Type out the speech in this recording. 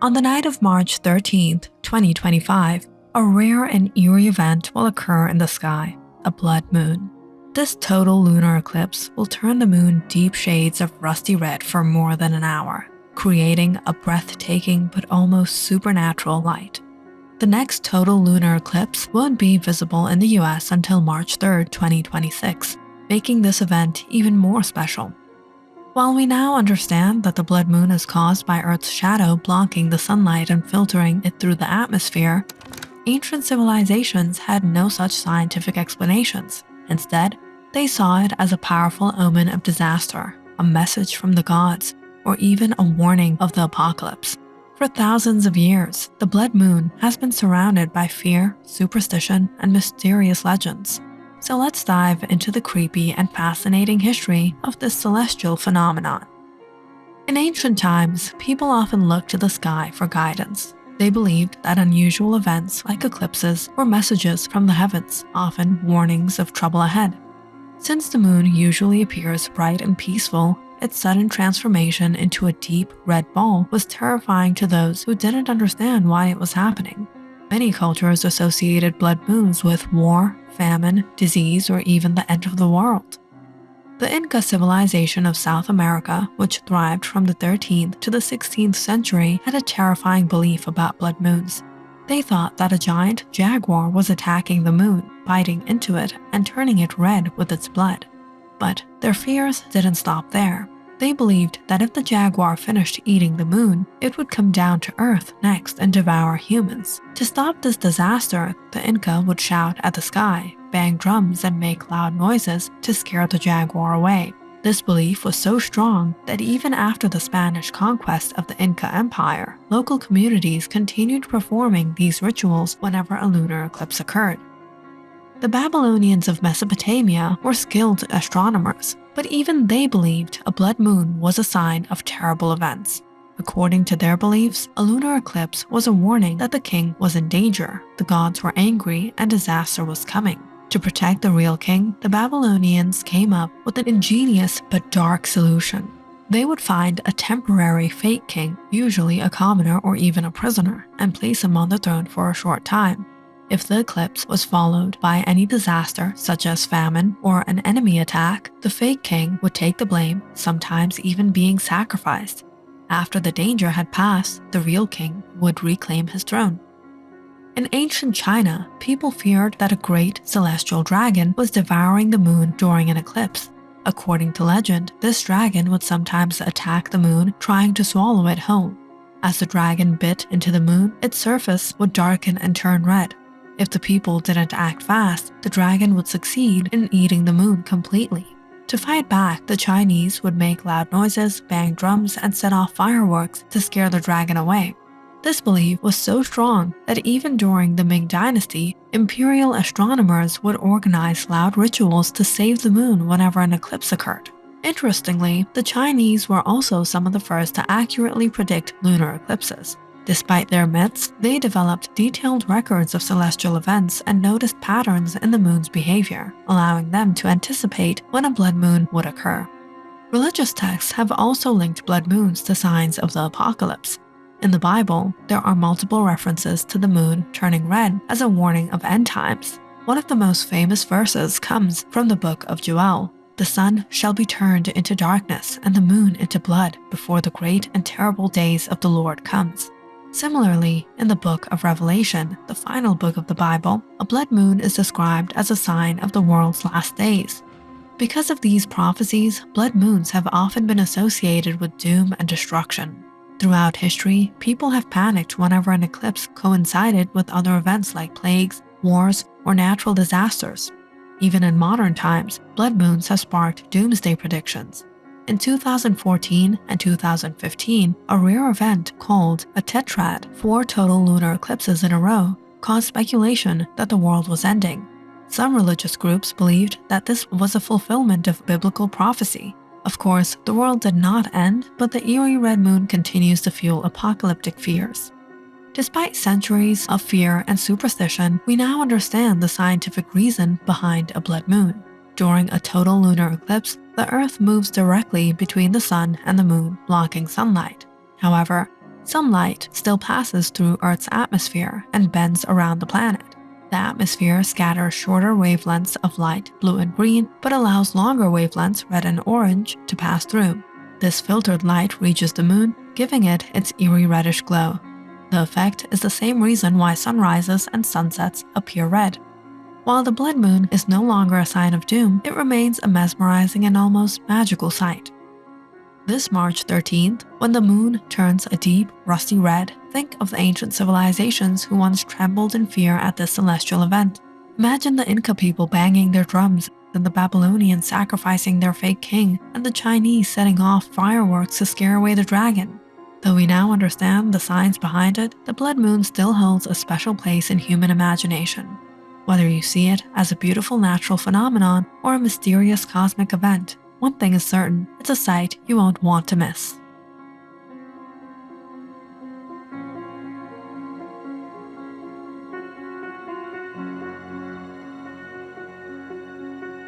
On the night of March 13th, 2025, a rare and eerie event will occur in the sky, a blood moon. This total lunar eclipse will turn the moon deep shades of rusty red for more than an hour, creating a breathtaking but almost supernatural light. The next total lunar eclipse won't be visible in the US until March 3, 2026, making this event even more special. While we now understand that the blood moon is caused by Earth's shadow blocking the sunlight and filtering it through the atmosphere, ancient civilizations had no such scientific explanations. Instead, they saw it as a powerful omen of disaster, a message from the gods, or even a warning of the apocalypse. For thousands of years, the blood moon has been surrounded by fear, superstition, and mysterious legends. So let's dive into the creepy and fascinating history of this celestial phenomenon. In ancient times, people often looked to the sky for guidance. They believed that unusual events like eclipses were messages from the heavens, often warnings of trouble ahead. Since the moon usually appears bright and peaceful, its sudden transformation into a deep red ball was terrifying to those who didn't understand why it was happening. Many cultures associated blood moons with war, famine, disease, or even the end of the world. The Inca civilization of South America, which thrived from the 13th to the 16th century, had a terrifying belief about blood moons. They thought that a giant jaguar was attacking the moon, biting into it, and turning it red with its blood. But their fears didn't stop there. They believed that if the jaguar finished eating the moon, it would come down to Earth next and devour humans. To stop this disaster, the Inca would shout at the sky, bang drums, and make loud noises to scare the jaguar away. This belief was so strong that even after the Spanish conquest of the Inca Empire, local communities continued performing these rituals whenever a lunar eclipse occurred. The Babylonians of Mesopotamia were skilled astronomers, but even they believed a blood moon was a sign of terrible events. According to their beliefs, a lunar eclipse was a warning that the king was in danger, the gods were angry, and disaster was coming. To protect the real king, the Babylonians came up with an ingenious but dark solution. They would find a temporary fake king, usually a commoner or even a prisoner, and place him on the throne for a short time. If the eclipse was followed by any disaster, such as famine or an enemy attack, the fake king would take the blame, sometimes even being sacrificed. After the danger had passed, the real king would reclaim his throne. In ancient China, people feared that a great celestial dragon was devouring the moon during an eclipse. According to legend, this dragon would sometimes attack the moon, trying to swallow it whole. As the dragon bit into the moon, its surface would darken and turn red. If the people didn't act fast, the dragon would succeed in eating the moon completely. To fight back, the Chinese would make loud noises, bang drums, and set off fireworks to scare the dragon away. This belief was so strong that even during the Ming Dynasty, imperial astronomers would organize loud rituals to save the moon whenever an eclipse occurred. Interestingly, the Chinese were also some of the first to accurately predict lunar eclipses. Despite their myths, they developed detailed records of celestial events and noticed patterns in the moon's behavior, allowing them to anticipate when a blood moon would occur. Religious texts have also linked blood moons to signs of the apocalypse. In the Bible, there are multiple references to the moon turning red as a warning of end times. One of the most famous verses comes from the book of Joel. The sun shall be turned into darkness and the moon into blood before the great and terrible days of the Lord comes. Similarly, in the book of Revelation, the final book of the Bible, a blood moon is described as a sign of the world's last days. Because of these prophecies, blood moons have often been associated with doom and destruction. Throughout history, people have panicked whenever an eclipse coincided with other events like plagues, wars, or natural disasters. Even in modern times, blood moons have sparked doomsday predictions. In 2014 and 2015, a rare event called a tetrad, 4 total lunar eclipses in a row, caused speculation that the world was ending. Some religious groups believed that this was a fulfillment of biblical prophecy. Of course, the world did not end, but the eerie red moon continues to fuel apocalyptic fears. Despite centuries of fear and superstition, we now understand the scientific reason behind a blood moon. During a total lunar eclipse, the Earth moves directly between the sun and the moon, blocking sunlight. However, some light still passes through Earth's atmosphere and bends around the planet. The atmosphere scatters shorter wavelengths of light, blue and green, but allows longer wavelengths, red and orange, to pass through. This filtered light reaches the moon, giving it its eerie reddish glow. The effect is the same reason why sunrises and sunsets appear red. While the blood moon is no longer a sign of doom, it remains a mesmerizing and almost magical sight. This March 13th, when the moon turns a deep, rusty red, think of the ancient civilizations who once trembled in fear at this celestial event. Imagine the Inca people banging their drums, and the Babylonians sacrificing their fake king, and the Chinese setting off fireworks to scare away the dragon. Though we now understand the science behind it, the blood moon still holds a special place in human imagination. Whether you see it as a beautiful natural phenomenon or a mysterious cosmic event, one thing is certain, it's a sight you won't want to miss.